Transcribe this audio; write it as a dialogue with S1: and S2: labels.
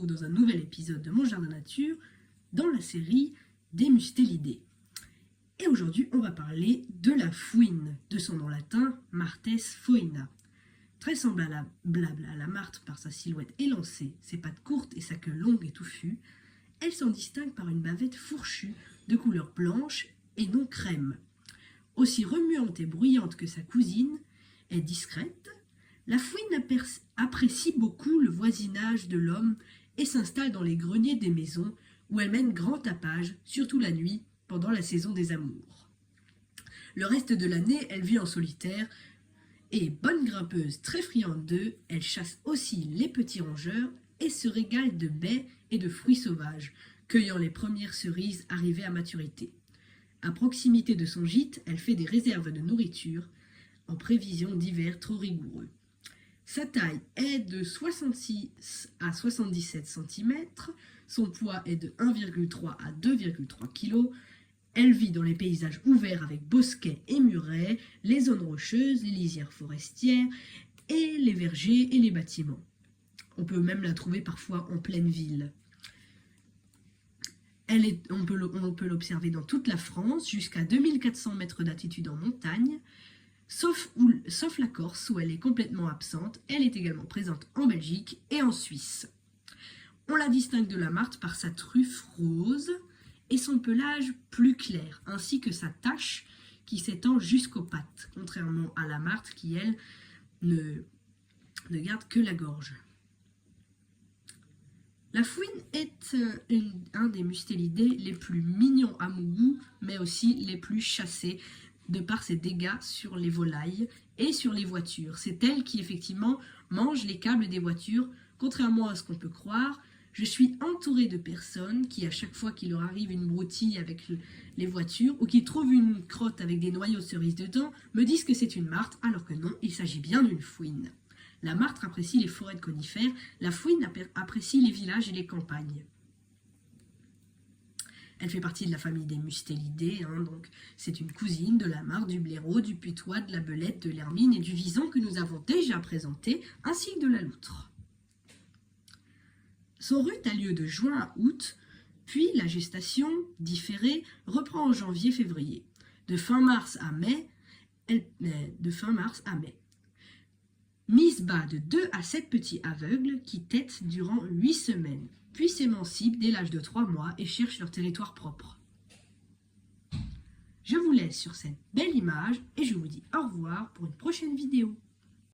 S1: retrouve dans un nouvel épisode de Mon Jardin Nature dans la série des Mustélidés. Et aujourd'hui, on va parler de la fouine, de son nom latin Martes foina. Très semblable à la martre par sa silhouette élancée, ses pattes courtes et sa queue longue et touffue, elle s'en distingue par une bavette fourchue de couleur blanche et non crème. Aussi remuante et bruyante que sa cousine, est discrète, la fouine apprécie beaucoup le voisinage de l'homme et s'installe dans les greniers des maisons où elle mène grand tapage, surtout la nuit, pendant la saison des amours. Le reste de l'année, elle vit en solitaire et, bonne grimpeuse très friande d'œufs, elle chasse aussi les petits rongeurs et se régale de baies et de fruits sauvages, cueillant les premières cerises arrivées à maturité. À proximité de son gîte, elle fait des réserves de nourriture en prévision d'hivers trop rigoureux. Sa taille est de 66 à 77 cm, son poids est de 1,3 à 2,3 kg. Elle vit dans les paysages ouverts avec bosquets et murets, les zones rocheuses, les lisières forestières et les vergers et les bâtiments. On peut même la trouver parfois en pleine ville. On peut l'observer dans toute la France, jusqu'à 2400 mètres d'altitude en montagne, sauf la Corse où elle est complètement absente. Elle est également présente en Belgique et en Suisse. On la distingue de la martre par sa truffe rose et son pelage plus clair, ainsi que sa tache qui s'étend jusqu'aux pattes, contrairement à la martre qui, elle, ne garde que la gorge. La fouine est un des mustélidés les plus mignons à mon goût, mais aussi les plus chassés, de par ses dégâts sur les volailles et sur les voitures. C'est elle qui, effectivement, mange les câbles des voitures, contrairement à ce qu'on peut croire. Je suis entourée de personnes qui, à chaque fois qu'il leur arrive une broutille avec les voitures, ou qui trouvent une crotte avec des noyaux de cerises dedans, me disent que c'est une martre, alors que non, il s'agit bien d'une fouine. La martre apprécie les forêts de conifères, la fouine apprécie les villages et les campagnes. Elle fait partie de la famille des mustélidés, donc c'est une cousine de la martre, du blaireau, du putois, de la belette, de l'hermine et du vison que nous avons déjà présenté, ainsi que de la loutre. Son rut a lieu de juin à août, puis la gestation, différée, reprend en janvier-février. De fin mars à mai, Mise bat de 2 à 7 petits aveugles qui têtent durant 8 semaines, puis s'émancipent dès l'âge de 3 mois et cherchent leur territoire propre. Je vous laisse sur cette belle image et je vous dis au revoir pour une prochaine vidéo.